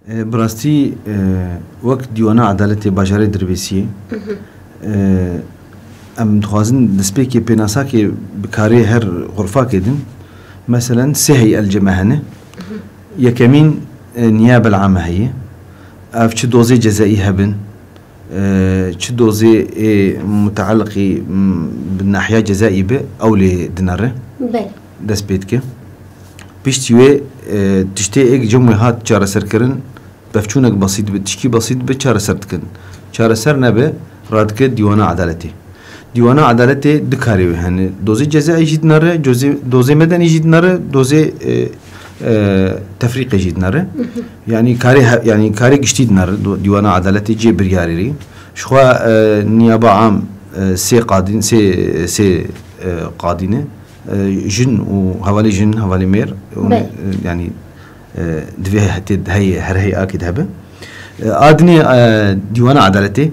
براستي وقت ديوانا عدالتي باجاري دربيسي ام دخوازن دسبيكي بيناساكي بكاري هر غرفة كدن مثلا سهي الجماهنة يكمين نيابة العامة هي اف چه دوزي جزائي هبن چه دوزي متعلقي بالناحية جزائي به او لدنره دس بيتك بيشتوي تشتي ايك جمعي هات چارة سركرن بفچونك بسيط بتشكي بسيط بچارة سرتكن چارة سر نبه رادك ديوانا عدالتي ديوانا عدالتي دكاري وهن دوزي جزائي جيد نره دوزي مدني جيد نره دوزي تفريق جيد نره يعني كاري جديد نره ديوانا عدالتي جي برياري شخوا نيابة عام سي قادينه جن وهوالي جن هوالي مير يعني دوی هتید هی اكيد هبه ادني ديوانا عدالتي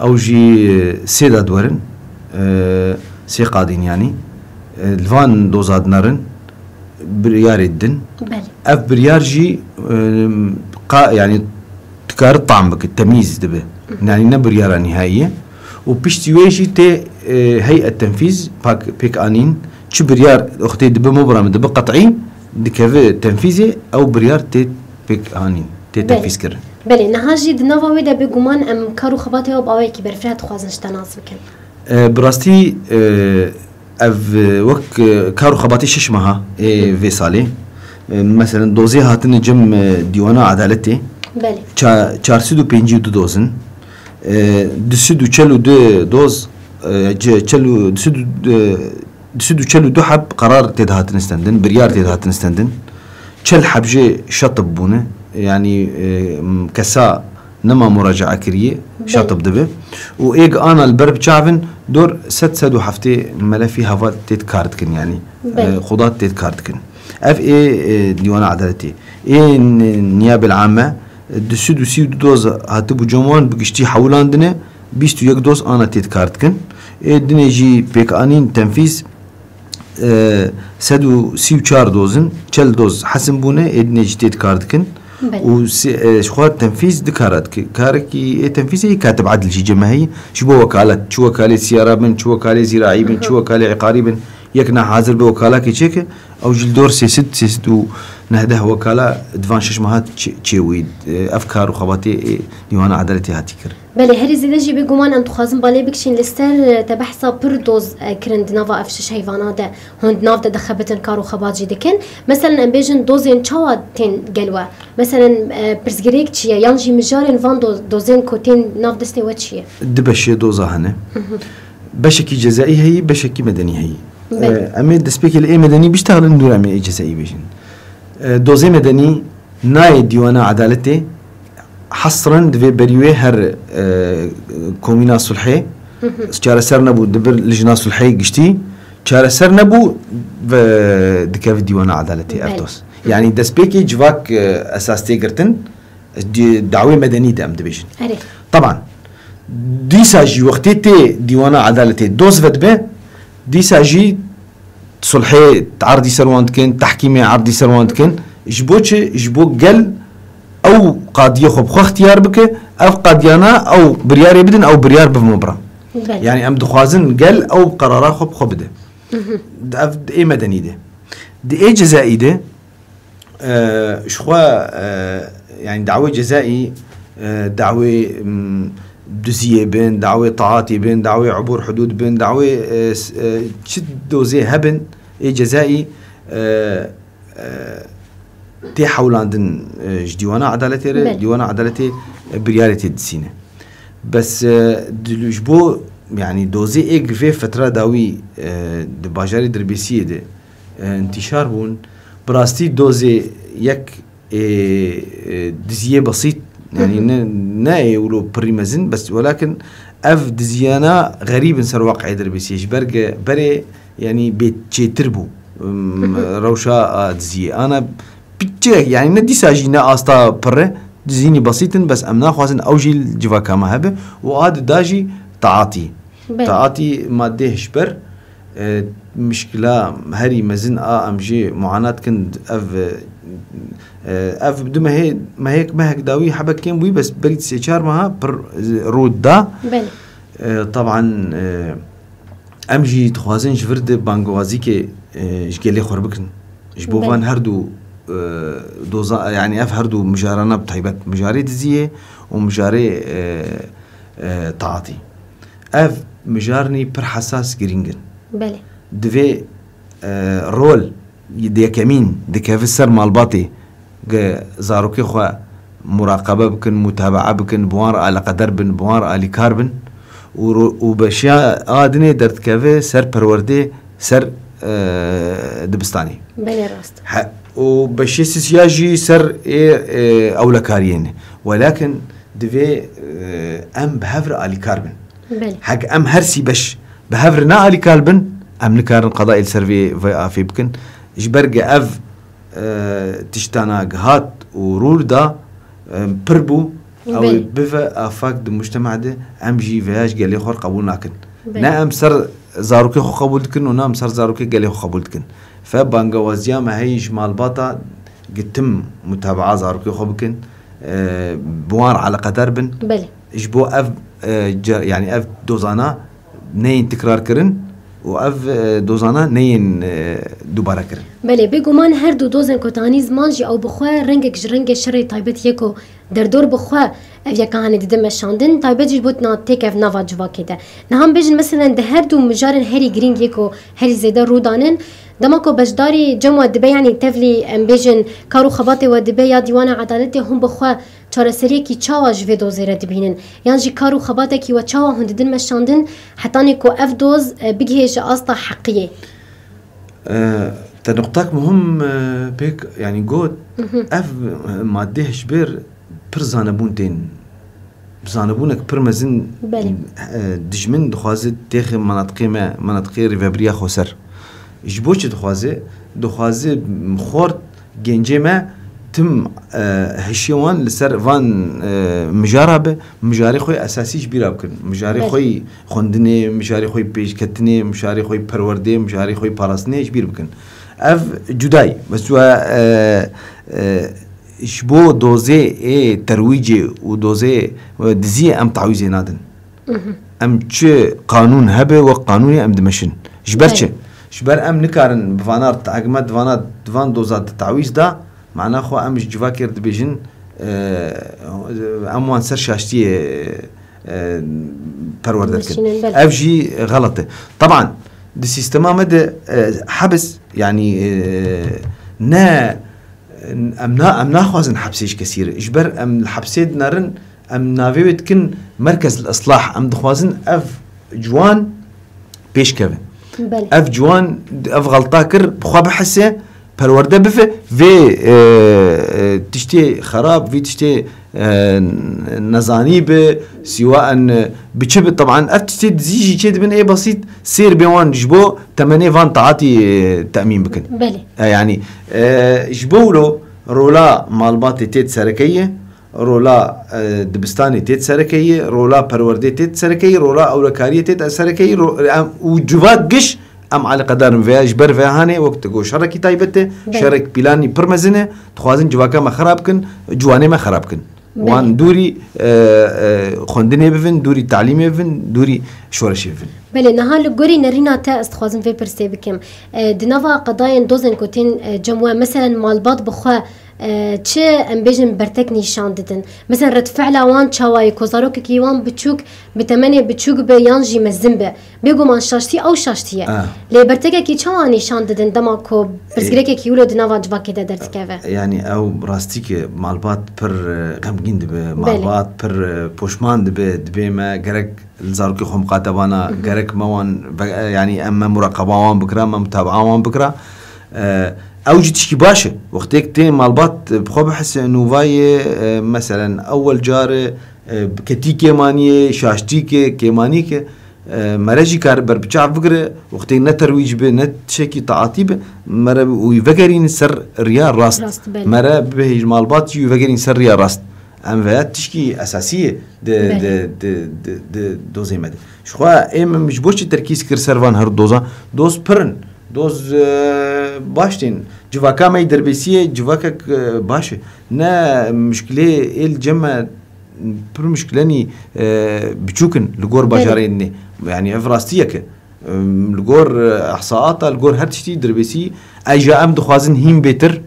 او جي سيدا دورن سي قادين يعني الفان دوزاد نارن بريار الدن اف بريار جي يعني تكار الطعم بك التمييز دبه يعني نبريار نهائيه وبيشتويجي تي هيئه التنفيذ بيك انين شو بريار اختي دبه مبرم دبه قطعي دكافي تنفيذي او بريار تي بيك انين تي تنفيذ كر بله نهاجي دنوا ويدا بگومان ام كارو خباته او باوي كي برفرات خوازن شتناس بكن براستي اف وك كارو خباتي ششمها في صالي مثلا دوزي هاتن جم ديوانا عدالتي بله 452 دوزن دسدو چلو دو دوز چلو دسدو چلو دو حب قرار تدهاتن استندن بريار تدهاتن استندن چل حب جي شطب بونه يعني كسا نما مراجعة كريه شاطب دبه وإيج أنا البرب شعبن دور 6 هفته ملفي هفات تتكارتكن يعني خضات تتكارتكن اف اي ديوان عدالتي اي النيابة العامة دسدو سيو دوز هاتبو جموان بقشتي حولاندنه 21 دوز أنا تتكارتكن اي دني جي بيك انين تنفيذ سدو سيو 4 دوزن چل دوز حسن بونه اي دني جي تتكارتكن وشخوات تنفيذ دكارات كاركي تنفيذي كاتب عدل شي جماهي شو وكالة شو وكالة سيارة بن شو وكالة زراعي بن شو وكالة عقاري بن يكنا حاضر بوكالة كي او جلدور سيست نهده وكالة دفان ششمهات تشيويد افكار وخباتي ديوانا عدالتي هاتيكر بله هري زيدا جي بگومان ام تخازم بالي بكشين لستر تبحثا پر دوز كرند نافا افشش حيوانات هند ناف ده دخبتن كارو خبات جي دكن مثلا ام بيجن دوزين چاوا تين گلوا مثلا برزگريك چيه يانجي مجارين فان دوزين كوتين ناف دسته و چيه دبشي دوزا هنه بشكي جزائي هي بشكي مدني هي امي دسبيكي الاي مدني بيشتغل ندور امي جزائي بيجن دوزي مدني ناي ديوانا عدالتي حصرا دفي بريوي هر كومينا صلحي چارة سر نبو دبر لجنا صلحي قشتي چارة سر نبو دكاف ديوانا عدالتي افتوس يعني دسبيكي جواك اساس تيقرتن دعوة مدني دام دبيجن طبعا دي ساجي وقتي تي ديوانا عدالتي دوز فتبه دي ساجي صلحي عرضي سروانتكن تحكيمي عرضي سروانتكن جبو قل او قاضيه خو اختيار بك او قاضيانا او بريار يبدن او بريار بمبرم يعني ام دخوازن قل او قرارا خو بده ده اي مدني ده دي اي جزائي ده شخوا يعني دعوه جزائي دعوه دزيه بين دعوه تعاطي بين دعوه عبور حدود بين دعوه شد دوزي هبن اي جزائي تي حولاندن ديوانا عدالتي ديوانا عدالتي بريارتي دسينه بس دلوجبو يعني دوزي ايك في فتره داوي باجاري دربيسيه ده انتشار بون براستي دوزي يك دزيه بسيط يعني ناي ولو بريمزن بس ولكن اف دزيانا غريب سر واقع دربيسيه بري يعني بيت تربو روشا دزيه انا يعني ندي ساجينا استا بره دزيني بسيطا بس امنا خوازن اوجي الجفا كما هبه واد داجي تعاطي ماده هشبر مشكله هري مزن امجي معاناه كند اف اف بدو ما هيك داوي حبك كان بوي بس بريد سيشار معها بر رود دا طبعا امجي تخوازن جفرد بانغوازي كي جقلي خربكن جبوفان هردو دوزا يعني اف هردو مجارنا بتحيبات مجاري دزيه ومجاري تعاطي اف مجارني بر حساس جرينجن بله دفي رول يدي كمين دكافسر مالباطي زاروكي خو مراقبه بكن متابعه بكن بوار على قدر بن بوار على كاربن وبشياء ادني درت كافي سر پروردي سر دبستاني بله راست وبشي سياجي سر اولكاريين ولكن دفي ام بهفر على كاربن بله حق ام هرسي بش بهفرنا على كاربن ام نكارن قضاء السيرفي في بكن جبرجة اف تشتانا هات ورول دا بربو او بفا افاك دو مجتمع ده ام جي فياج قال لي خور قبول ناكن نعم سر زاروكي خو قبول دكن ونعم سر زاروكي قال لي خو قبول دكن فبانغوازيا ما هي جمال باطا قتم متابعه زاروكي خو بكن بوار على قدر بن بله اجبو اف يعني اف دوزانا نين تكرار كرن واف دوزانا نين دوباره كرن بله بگومان هر دو دوزن کوتانی زمان جی او بخوا رنگک رنگ شری تایبت یکو در دور بخوا اف یکان دیدم شاندن تایبت جی بوت نا تک اف نوا جوا کده نه هم بجن مثلا ده هر دو مجارن هری گرینگ یکو هری زیده رودانن دماکو بجداری جمع دبی یعنی تفلی ام بجن کارو خباته و دبی یا دیوان عدالت هم بخوا چارەسەری کی چاوا جوی دۆزێرە دبینن یان جی کار و خەباتێکی وە چاوا هەنددن مەشاندن حتانێک و ئەف دۆز بگهێژە ئاستا حەقیە نقطاك مهم بيك يعني جود اف ماديه شبير پر زانبون تين زانبونك پر مزن دجمن دخوازي تيخ مناطقي ريفابريا خوسر جبوش دخوازي مخورد جنجي ما تم هشيوان لسر فان مجاربه مجاري خوي اساسي جبيره بكن مجاري خوي خوندني مجاري خوي بيج كتني مجاري خوي پروردي مجاري خوي پاراسني جبير بكن اف جداي بس شبو دوزي ترويجي ودوزي دزي ام تعويزي نادن ام تش قانون هبه وقانوني ام دمشن جبرتش جبر ام نكارن بفانار تعقمت فان دوزات التعويز دا معناه خو امش جواكر دبيجن اموان سر شاشتي پروردكن افجي غلطه طبعا دي سيستما مد حبس يعني نا امنا خوازن حبسيش كثير اجبر ام الحبسيد نارن ام نافيت كن مركز الاصلاح ام دخوازن اف جوان بيش كفن اف جوان اف غلطاكر بخوا بحسه پرورده بفه في تشتي خراب في تشتي نزاني به سواء بتشب طبعا افتشتي تزيجي كده بين اي بسيط سير بيوان جبو 8 فان تعاطي تامين بكن بله يعني جبو له رولا مالباتي تيت سركيه رولا دبستاني تيت سركيه رولا پرورده تيت سركيه رولا اولكاريه تيت سركيه وجوات قش ام على قدر فياج بر فيهاني وقت جو شركي تايبته شرك بلاني برمزنه تخوازن جواكا ما خرابكن جواني ما خرابكن وان دوري خوندني بفن دوري تعليمي بفن دوري شورشي بفن بله نهال گوری نرینا تا استخوازن في برسي بكم دنوا قضايا دوزن كوتين جموا مثلا مالبات بخوا چه ام بيجن برتك نشان ددن مثلا رد فعل وان چاواي كوزاروك كي وان بچوك بتمني بچوك به يانجي مزنبه بيگو من شاشتي او شاشتيه لي برتك كي چاوا نشان ددن دماكو برزگرك كي ولو دنوا جواكي درت كيفه يعني او راستيك مالبات پر غمگين دبه مالبات پر پوشمان دبه ما گرك الزاروك خو مقاتبانا گرك موان يعني اما مراقبه وان بكره اما متابعه وان بكره اوجي تشكي باشا وقتك تين مالبات بخو بحس انه فاي مثلا اول جار كتي كيمانيه شاشتي كيمانيك مرجي كار بربچا فكره وقتك نترويج به نتشكي تعاطيب مر ويفكرين سر ريال راست مر به مالبات يفكرين سر ريال راست ام فات تشكي اساسيه د دوزي مد شخوا ام مش بوش تركيز كر سرفان هر دوزا دوز برن دوز باشتين جواكا ما يدربسيه جواكا باشه نا مشكله الجمع بر مشكلاني بتشوكن لجور باجاريني يعني افراستيك لجور احصاءات لجور هرتشتي دربسي اجا ام دخوازن هيم بيتر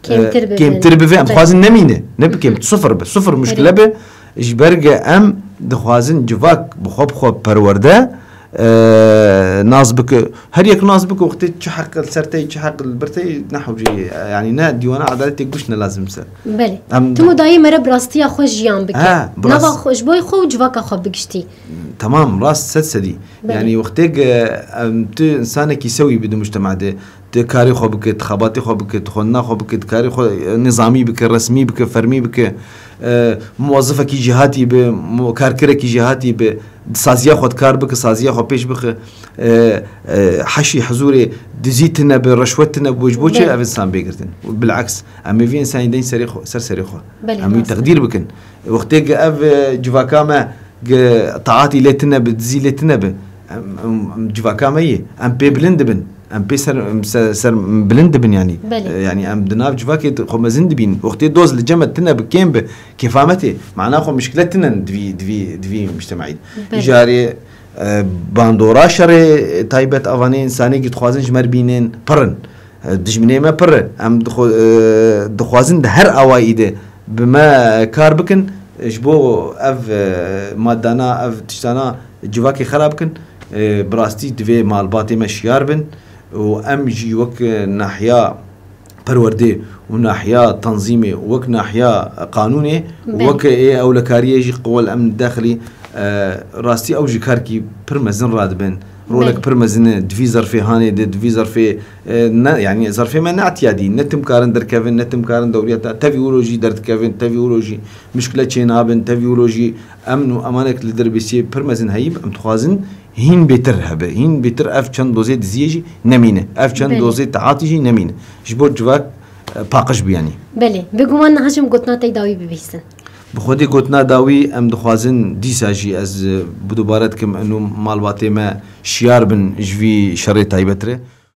كيم تربي ام دخوازن نمينه نبكي صفر بس صفر مشكله به اجبرجا ام دخوازن جواك بخوب پرورده ناس بك هر يك ناس بك وقت تحق السرتي تحق البرتي نحو جي يعني نا ديوانا عدالتي قشنا لازم سر بله تمو داي مره براستيا خوش جيان بك نوا خوش بوي خو جواكا خو بقشتي تمام راس سدسدي يعني وقتك انت انسانك يسوي بده مجتمع ده كاري خو بك انتخاباتي خو بك تخنا خو بك كاري خو نظامي بك رسمي بك فرمي بك موظفك جهاتي بكاركرك جهاتي ب سازيا خود کار بک سازيا خو پیش بخ حشي حضوري دزيتنا برشوتنا بوجبوچه او انسان بيگردن بالعكس اما في انسان دين سري خو سري خو اما تقدير بكن وقتك اف جواكاما طاعاتي لتنا بتزي لتنا جواكاما هي ام بيبلند بن ام بيسر سر بلند بن يعني يعني ام دناب جواكي خو مزند بين وقت دوز لجمتنا بكيم كفامتي معناه خو مشكلتنا دفي مجتمعي جاري باندورا شري تايبت افاني انساني قد خوازن جمر بينين برن دجمني ما بر ام دخوازن هر اوائده بما كار بكن جبو اف مادانا اف تشتانا جواكي خراب كن براستي دفي مالباتي مشيار بن وام جي وك ناحيه پروردي وناحيه تنظيمي وك ناحيه قانوني وك اي اولكاريه يجي قوى الامن الداخلي راستي او جكاركي برمزن رادبن رولك برمزن دفي ظرفي هاني دفي ظرفي يعني ظرفي ما اعتيادي نتم كارن در كيفن نتم كارن دوريات تفيولوجي در كيفن تفيولوجي مشكله چينابن تفيولوجي امن وامانك لدربسي برمزن هيب ام تخازن هين بيتر هبه هين بيتر اف چند دوزه دزيجي نمينه اف چند دوزه تعاطيجي نمينه جبو جواك باقش بياني بله بگومان هاشم گوتنا تي داوي ببيسن بخودي گوتنا داوي ام دخوازن ديساجي از بدوبارت كم انه مالباتي ما شيار بن جوي شري تايبتره